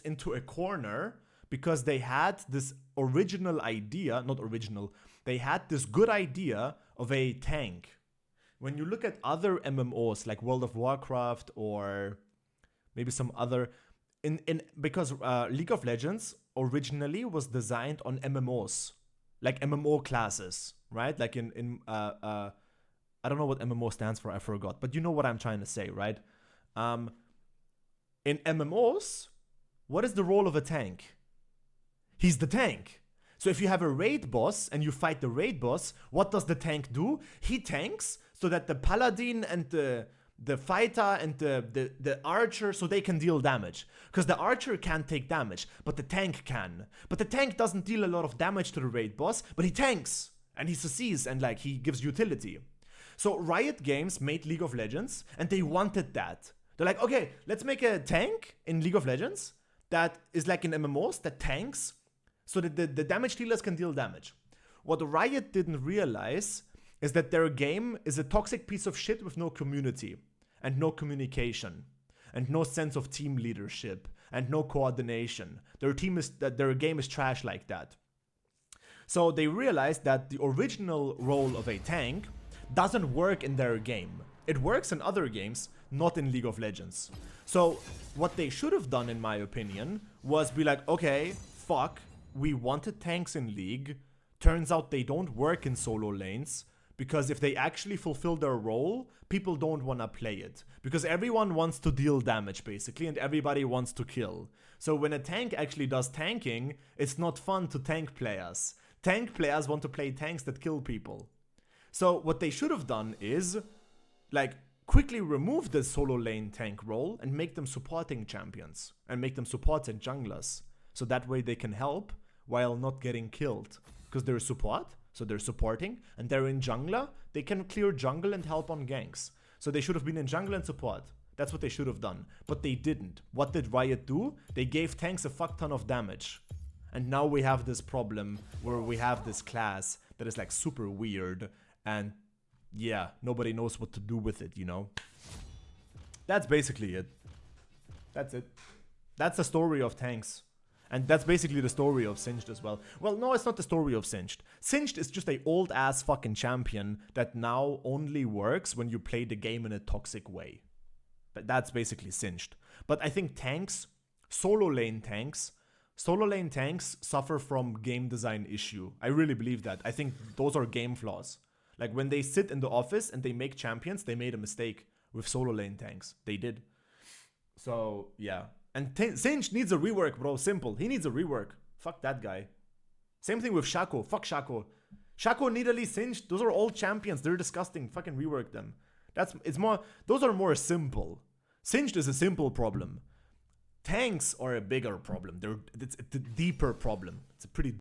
into a corner because they had this original idea, not original, they had this good idea of a tank. When you look at other MMOs like World of Warcraft or maybe some other, because League of Legends originally was designed on MMOs, like MMO classes, right? Like I don't know what MMO stands for, I forgot, but you know what I'm trying to say, right? In MMOs, what is the role of a tank? He's the tank. So if you have a raid boss and you fight the raid boss, what does the tank do? He tanks so that the paladin and the fighter and the archer, so they can deal damage. Because the archer can't take damage, but the tank can. But the tank doesn't deal a lot of damage to the raid boss, but he tanks. And he succeeds and like he gives utility. So Riot Games made League of Legends and they wanted that. They're like, okay, let's make a tank in League of Legends that is like in MMOs that tanks so that the damage dealers can deal damage. What Riot didn't realize is that their game is a toxic piece of shit with no community and no communication and no sense of team leadership and no coordination. Their game is trash like that. So they realized that the original role of a tank doesn't work in their game. It works in other games, not in League of Legends. So what they should have done, in my opinion, was be like, okay, fuck, we wanted tanks in League. Turns out they don't work in solo lanes, because if they actually fulfill their role, people don't want to play it. Because everyone wants to deal damage, basically, and everybody wants to kill. So when a tank actually does tanking, it's not fun to tank players. Tank players want to play tanks that kill people. So what they should have done is, like, quickly remove the solo lane tank role and make them supporting champions. And make them supporting junglers. So that way they can help while not getting killed. Because they're support, so they're supporting, and they're in jungler, they can clear jungle and help on ganks. So they should have been in jungle and support. That's what they should have done. But they didn't. What did Riot do? They gave tanks a fuck ton of damage. And now we have this problem where we have this class that is like super weird. And yeah, nobody knows what to do with it, you know? That's basically it. That's it. That's the story of tanks. And that's basically the story of Singed as well. Well, no, it's not the story of Singed. Singed is just a old ass fucking champion that now only works when you play the game in a toxic way. But that's basically Singed. But I think tanks, solo lane tanks suffer from game design issue. I really believe that. I think those are game flaws. Like when they sit in the office and they make champions, they made a mistake with solo lane tanks. They did. So, yeah. And Singed needs a rework, bro. Simple. He needs a rework. Fuck that guy. Same thing with Shaco. Fuck Shaco. Shaco, Nidalee, Singed. Those are all champions. They're disgusting. Fucking rework them. Those are more simple. Singed is a simple problem. Tanks are a bigger problem. It's a deeper problem. It's a pretty